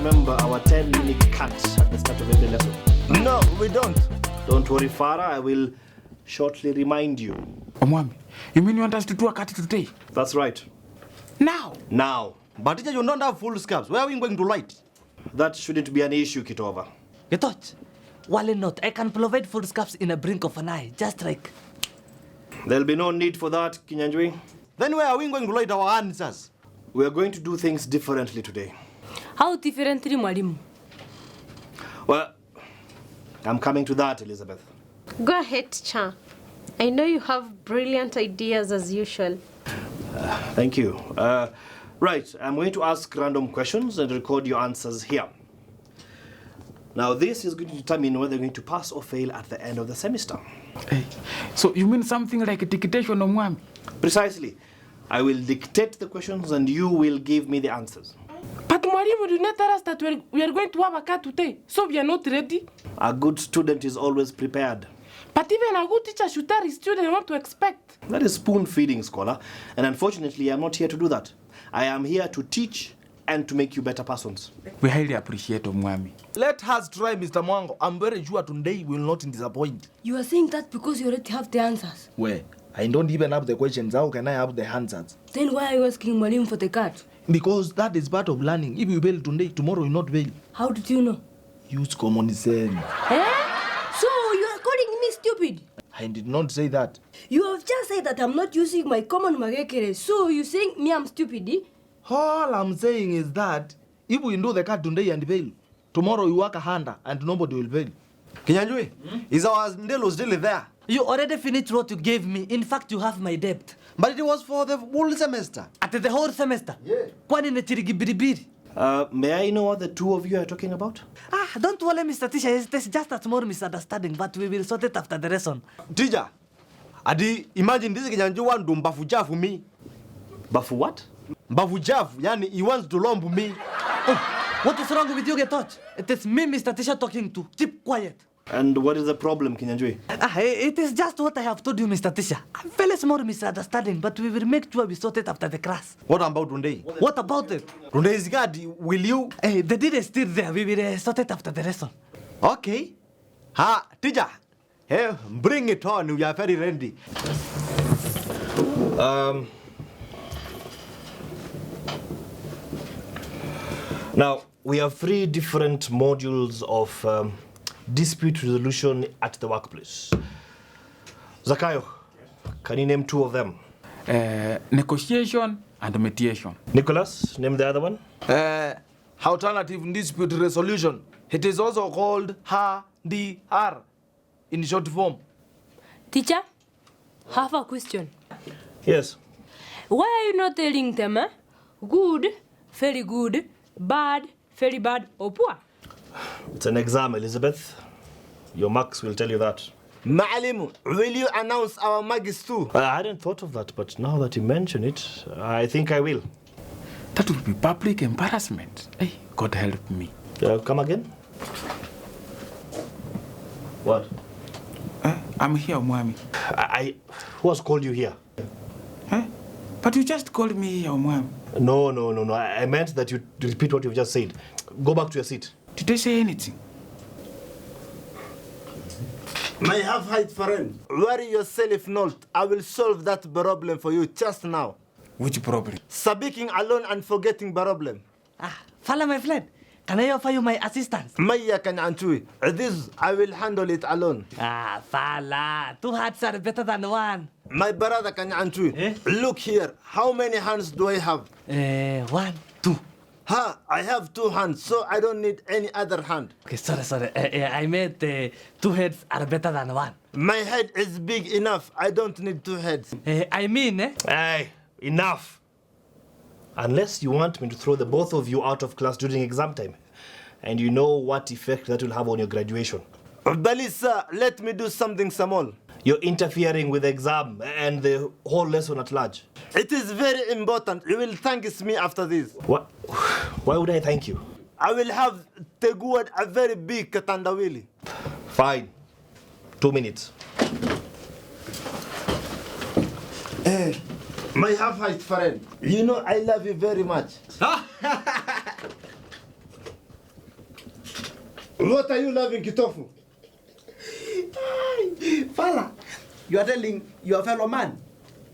remember our 10-minute cut at the start of every lesson? No, we don't. Don't worry, Farah. I will shortly remind you. Omwami, you mean you want us to do a cut today? That's right. Now? Now. But teacher, you don't have full scarves. Where are we going to light? That shouldn't be an issue, Kitova. You thought? Why not? I can provide food scraps in a blink of an eye, just like... There'll be no need for that, Kinyanjui. Then where are we going to light our answers? We are going to do things differently today. How differently, Mwalimu? Well, I'm coming to that, Elizabeth. Go ahead, Cha. I know you have brilliant ideas as usual. Thank you. Right, I'm going to ask random questions and record your answers here. Now, this is going to determine whether you're going to pass or fail at the end of the semester. Hey, so you mean something like a dictation, Omwami? Precisely. I will dictate the questions and you will give me the answers. But Mwalimu did not tell us that we are going to have a cut today, so we are not ready. A good student is always prepared. But even a good teacher should tell his student what to expect. That is spoon-feeding, scholar. And unfortunately, I'm not here to do that. I am here to teach and to make you better persons. We highly appreciate Omwami. Let us try, Mr. Mwango. I'm very sure today will not disappoint. You are saying that because you already have the answers. Where? I don't even have the questions. How can I have the answers? Then why are you asking Mwalimu for the cut? Because that is part of learning. If you fail today, tomorrow you not fail. How did you know? Use common sense. Eh? So you are calling me stupid? I did not say that. You have just said that I'm not using my common magekere. So you saying me I'm stupid? All I'm saying is that if we do the cut today and fail, tomorrow you work a hand and nobody will fail. Kinyanjui, is our Ndelo still there? You already finished what you gave me. In fact, you have my debt. But it was for the whole semester. At the whole semester? Yeah. Kwani nechirigi biribiri? May I know what the two of you are talking about? Don't worry, Mr. Tisha. It's just a small misunderstanding, but we will sort it after the lesson. Teacher, Adi, imagine this Kinyanjui want to mbafujafu me. Bafu what? Mbafujafu, yani he wants to lump me. Oh, what is wrong with you, Getoch? It is me, Mr. Tisha, talking to. Keep quiet. And what is the problem, Kinyanjui? It is just what I have told you, Mr. Tisha. A very small misunderstanding, but we will make sure we sort it after the class. What about today? What about it? Today is God, will you? The deed is still there. We will sort it after the lesson. Okay. Ha, teacher. Hey, bring it on. We are very ready. Now, we have 3 different modules of dispute resolution at the workplace. Zakayo, can you name 2 of them? Negotiation and mediation. Nicholas, name the other one. Alternative dispute resolution. It is also called HDR in short form. Teacher, have a question. Yes. Why are you not telling them, good, very good, bad, very bad, or poor? It's an exam, Elizabeth. Your marks will tell you that. Ma'alimu, will you announce our magis too? I hadn't thought of that, but now that you mention it, I think I will. That would be public embarrassment. Hey, God help me. Come again? What? I'm here, Omwami. Who has called you here? Huh? But you just called me here, Omwami. No. I meant that you repeat what you've just said. Go back to your seat. Did I say anything? My half-height friend, worry yourself not. I will solve that problem for you just now. Which problem? Speaking alone and forgetting problem. Fala, my friend. Can I offer you my assistance? Maya can antui. This, I will handle it alone. Fala. 2 hearts are better than 1. My brother can antui. Look here. How many hands do I have? 1, 2. I have 2 hands, so I don't need any other hand. Okay, sorry. I meant 2 heads are better than 1. My head is big enough. I don't need 2 heads. I mean, Hey, enough. Unless you want me to throw the both of you out of class during exam time. And you know what effect that will have on your graduation. Balisa, let me do something small. You're interfering with the exam and the whole lesson at large. It is very important. You will thank me after this. What? Why would I thank you? I will have Teguad a very big katandawili. Fine. 2 minutes. My half-height friend, you know I love you very much. What are you loving, Kitofu? Fala, you are telling your fellow man,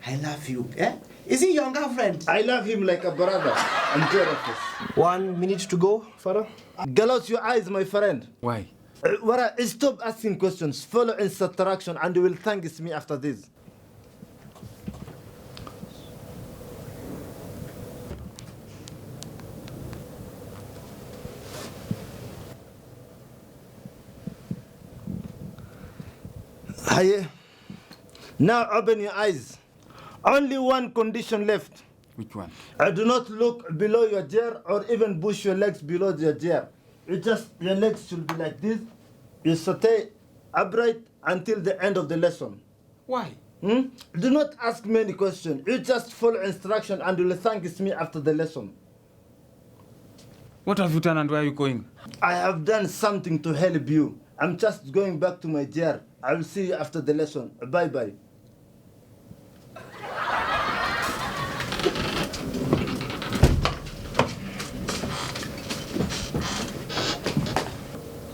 I love you, eh? Is he your girlfriend? I love him like a brother. I'm jealous. 1 minute to go, Farah. Galout your eyes, my friend. Why? Wara, stop asking questions. Follow instruction and you will thank me after this. Aye. Now open your eyes. Only one condition left. Which one? Do not look below your chair or even push your legs below your chair. Your legs should be like this. You stay upright until the end of the lesson. Why? Do not ask many questions. You just follow instruction and you will thank me after the lesson. What have you done and where are you going? I have done something to help you. I'm just going back to my chair. I will see you after the lesson. Bye-bye.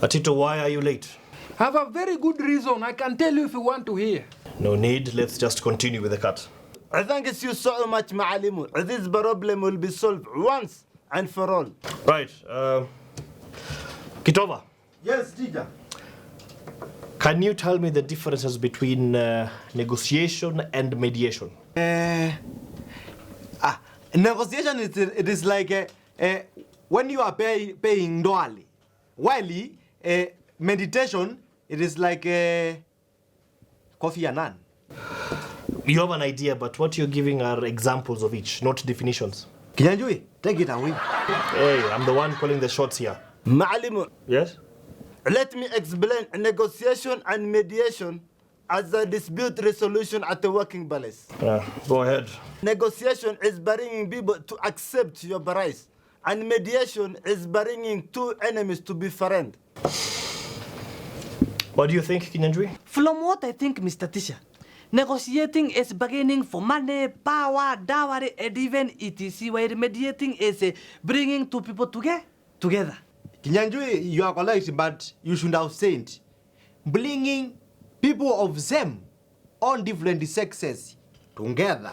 Atito, why are you late? Have a very good reason. I can tell you if you want to hear. No need. Let's just continue with the cut. I thank you so much, Ma'alimu. This problem will be solved once and for all. Right. Kitova, Yes, teacher. can you tell me the differences between negotiation and mediation? Negotiation is like when you are paying dually. While meditation, it is like coffee and naan. You have an idea, but what you're giving are examples of each, not definitions. Kinyanjui, take it away. Hey, I'm the one calling the shots here. Ma'alimu, Yes? let me explain negotiation and mediation as a dispute resolution at the working palace. Go ahead. Negotiation is bringing people to accept your price, and mediation is bringing two enemies to be friends. What do you think, Kinyanjui? From what I think, Mr. Tisha, negotiating is bargaining for money, power, dowry, and even etc. While mediating is bringing two people together. Kinyanjui, you are correct, but you should have said bringing people of same on different sexes together.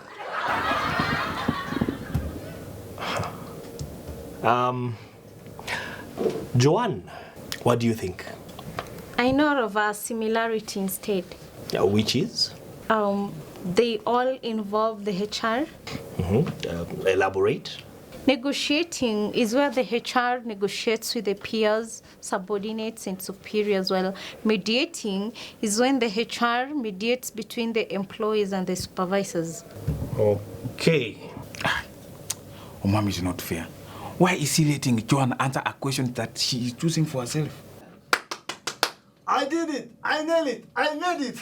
Joanne, what do you think? I know of a similarity instead. Which is? They all involve the HR. Elaborate. Negotiating is where the HR negotiates with the peers, subordinates, and superiors, while mediating is when the HR mediates between the employees and the supervisors. Okay. Oh, Mom, is not fair. Why is he letting Joanne answer a question that she is choosing for herself? I did it! I nailed it! I made it!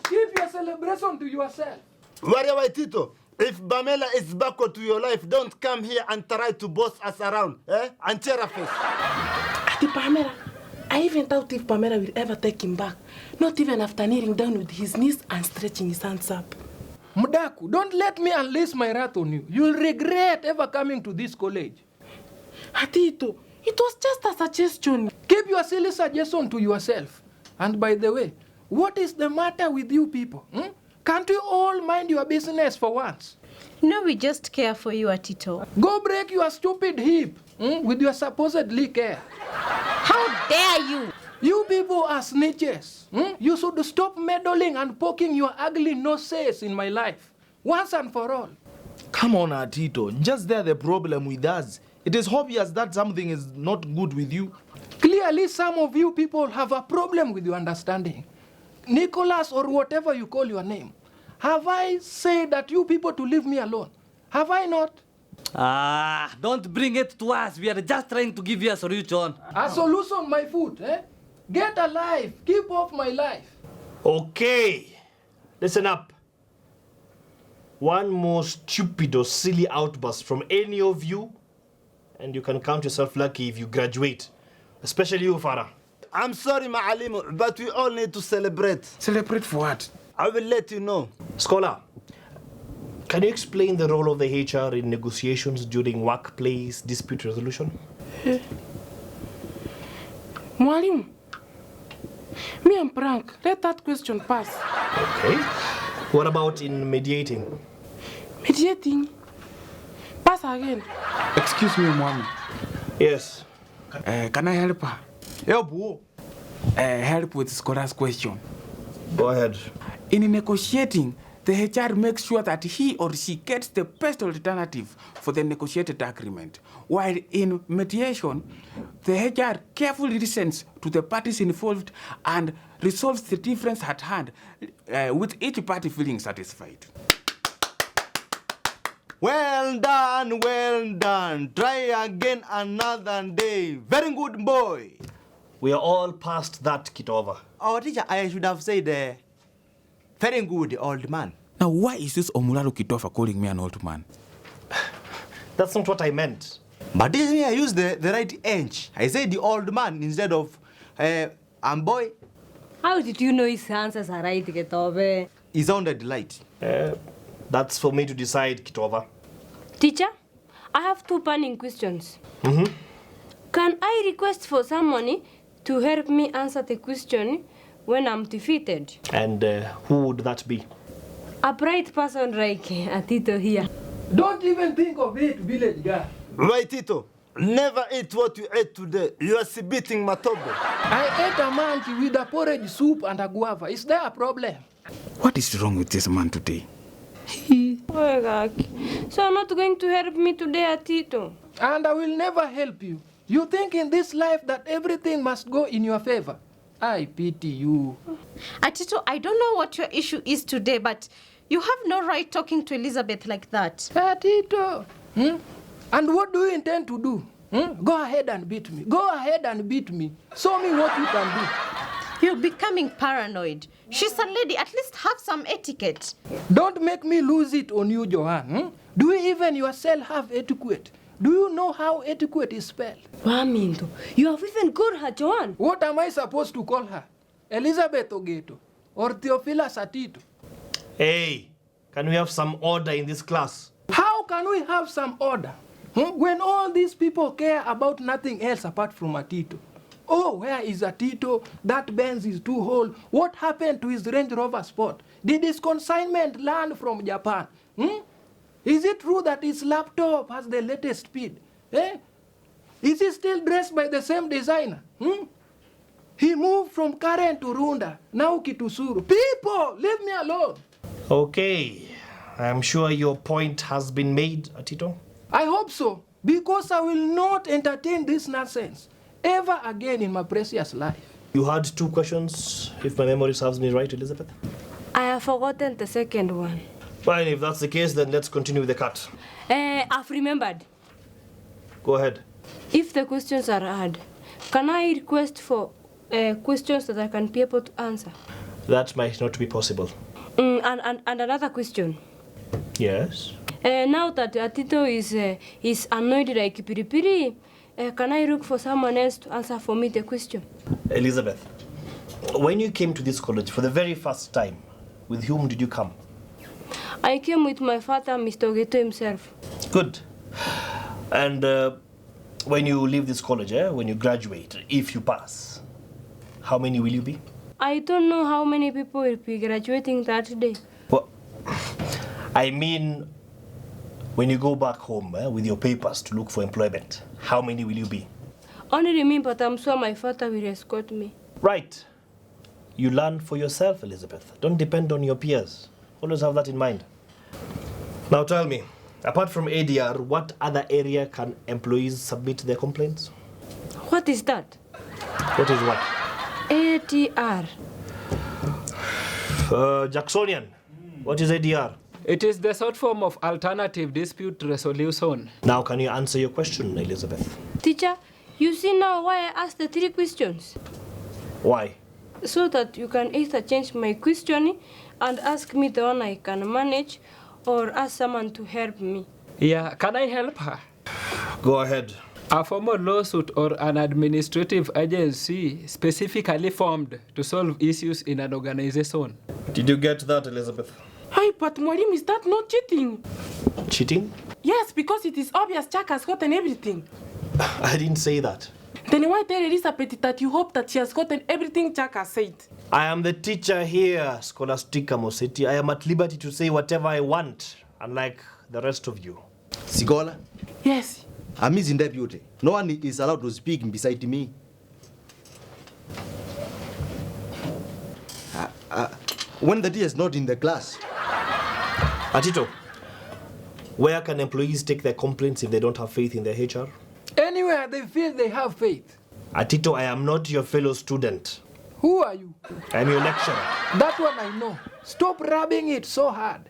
Keep your celebration to yourself. Whatever, Tito. If Pamela is backward to your life, don't come here and try to boss us around, eh? And tear a face. Ati Pamela, I even doubt if Pamela will ever take him back. Not even after kneeling down with his knees and stretching his hands up. Mudaku, don't let me unleash my wrath on you. You'll regret ever coming to this college. Atito, it was just a suggestion. Keep your silly suggestion to yourself. And by the way, what is the matter with you people? Can't you all mind your business for once? No, we just care for you, Atito. Go break your stupid hip with your supposedly care. How dare you? You people are snitches. You should stop meddling and poking your ugly noses in my life. Once and for all. Come on, Atito. Just there the problem with us. It is obvious that something is not good with you. Clearly, some of you people have a problem with your understanding. Nicholas, or whatever you call your name, have I said that you people to leave me alone? Have I not? Don't bring it to us. We are just trying to give you a solution. A solution, my foot, eh? Get a life. Keep off my life. Okay. Listen up. One more stupid or silly outburst from any of you, and you can count yourself lucky if you graduate. Especially you, Farah. I'm sorry, Ma'alimu, but we all need to celebrate. Celebrate for what? I will let you know. Scholar, can you explain the role of the HR in negotiations during workplace dispute resolution? Mwalimu, me and prank. Let that question pass. Okay. What about in mediating? Mediating? Pass again. Excuse me, Mwami. Yes. Can I help her? Help who? Help with Scholar's question. Go ahead. In negotiating, the HR makes sure that he or she gets the best alternative for the negotiated agreement. While in mediation, the HR carefully listens to the parties involved and resolves the difference at hand, with each party feeling satisfied. Well done, well done. Try again another day. Very good boy. We are all past that, Kitova. Oh, teacher, I should have said, very good, old man. Now, why is this Omularu Kitofa calling me an old man? That's not what I meant. But this me, I used the right age. I said the old man instead of boy. How did you know his answers are right, Ketobe? He sounded light. That's for me to decide, Kitova. Teacher, I have 2 burning questions. Mm-hmm. Can I request for someone to help me answer the question when I'm defeated? And who would that be? A bright person like Atito here. Don't even think of it, village guy. Right, Tito. Never eat what you ate today. You are exhibiting matobo. I ate a monkey with a porridge soup and a guava. Is there a problem? What is wrong with this man today? So you're not going to help me today, Atito? And I will never help you. You think in this life that everything must go in your favor. I pity you. Atito, I don't know what your issue is today, but you have no right talking to Elizabeth like that. Atito. And what do you intend to do? Go ahead and beat me. Go ahead and beat me. Show me what you can do. You're becoming paranoid. She's a lady. At least have some etiquette. Don't make me lose it on you, Johan. Do you even yourself have etiquette? Do you know how etiquette is spelled? Waminto, you have even called her Joan. What am I supposed to call her? Elizabeth Ogeto or Theophilus Atito? Hey, can we have some order in this class? How can we have some order when all these people care about nothing else apart from Atito? Oh, where is Atito? That Benz is too old. What happened to his Range Rover Sport? Did his consignment land from Japan? Is it true that his laptop has the latest speed? Is he still dressed by the same designer? He moved from Karen to Runda, now Kitusuru. People, leave me alone. Okay, I'm sure your point has been made, Atito. I hope so, because I will not entertain this nonsense ever again in my precious life. You had 2 questions, if my memory serves me right, Elizabeth? I have forgotten the second one. Fine, if that's the case, then let's continue with the cut. I've remembered. Go ahead. If the questions are hard, can I request for questions that I can be able to answer? That might not be possible. And another question. Yes? Now that Atito is annoyed like Piripiri, can I look for someone else to answer for me the question? Elizabeth, when you came to this college for the very first time, with whom did you come? I came with my father, Mr. Ogeto himself. Good. And when you leave this college, when you graduate, if you pass, how many will you be? I don't know how many people will be graduating that day. Well, I mean, when you go back home with your papers to look for employment, how many will you be? Only me, but I'm sure my father will escort me. Right. You learn for yourself, Elizabeth. Don't depend on your peers. Always have that in mind. Now tell me, apart from ADR, what other area can employees submit their complaints? What is that? What is what? ADR. Jacksonian, what is ADR? It is the short form of Alternative Dispute Resolution. Now can you answer your question, Elizabeth? Teacher, you see now why I asked the 3 questions? Why? So that you can either change my question and ask me the one I can manage, or ask someone to help me. Yeah, can I help her? Go ahead. A formal lawsuit or an administrative agency specifically formed to solve issues in an organization. Did you get that, Elizabeth? Hi, but Mwalim, is that not cheating? Cheating? Yes, because it is obvious Jack has gotten everything. I didn't say that. Then why tell Elizabeth that you hope that she has gotten everything Jack has said? I am the teacher here, Scholastica Moseti. I am at liberty to say whatever I want, unlike the rest of you. Sigola, Yes. I'm his deputy. No one is allowed to speak beside me. When the teacher is not in the class. Atito, where can employees take their complaints if they don't have faith in their HR? Anywhere they feel they have faith. Atito, I am not your fellow student. Who are you? I am your lecturer. That one I know. Stop rubbing it so hard.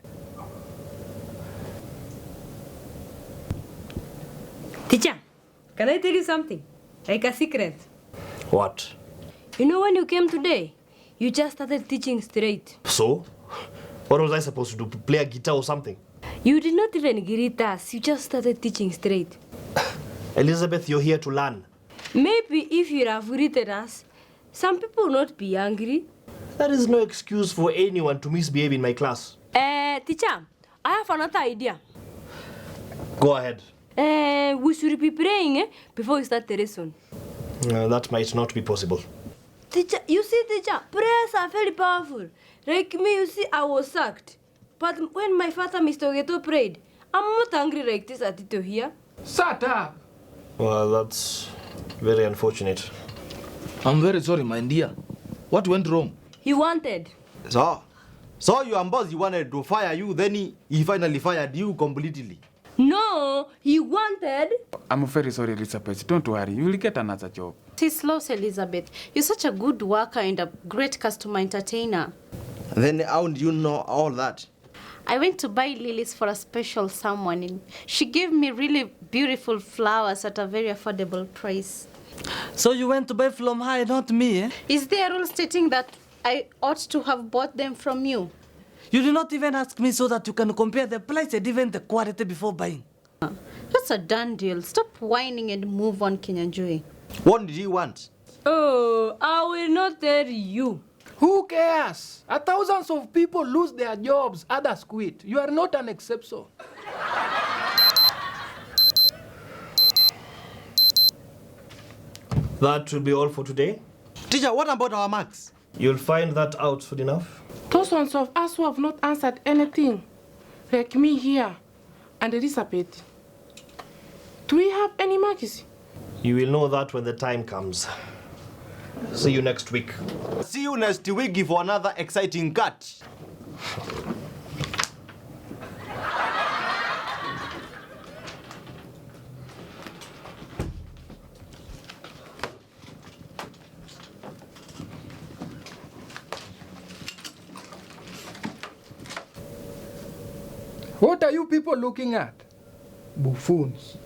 Teacher, can I tell you something? Like a secret. What? You know when you came today, you just started teaching straight. So? What was I supposed to do? Play a guitar or something? You did not even greet us. You just started teaching straight. Elizabeth, you're here to learn. Maybe if you have greeted us, some people will not be angry. That is no excuse for anyone to misbehave in my class. Teacher, I have another idea. Go ahead. We should be praying before we start the lesson. That might not be possible. Teacher, you see, teacher, prayers are very powerful. Like me, you see, I was sacked. But when my father, Mr. Geto, prayed, I'm not angry like this Atito here. Shut up! Well, that's very unfortunate. I'm very sorry, my dear. What went wrong? He wanted. So your boss, he wanted to fire you, then he finally fired you completely. No, he wanted. I'm very sorry, Elizabeth. Don't worry. You will get another job. Tis lost, Elizabeth. You're such a good worker and a great customer entertainer. Then how did you know all that? I went to buy lilies for a special someone and she gave me really beautiful flowers at a very affordable price. So you went to buy from her, not me, eh? Is there a rule stating that I ought to have bought them from you? You did not even ask me so that you can compare the price and even the quality before buying. That's a done deal. Stop whining and move on, Kinyanjui. What did he want? Oh, I will not tell you. Who cares? Thousands of people lose their jobs, others quit. You are not an exception. That will be all for today. Teacher, what about our marks? You'll find that out soon enough. Those ones of us who have not answered anything, like me here and Elizabeth. Do we have any marks? You will know that when the time comes. See you next week. See you next week for another exciting cut. What are you people looking at? Buffoons.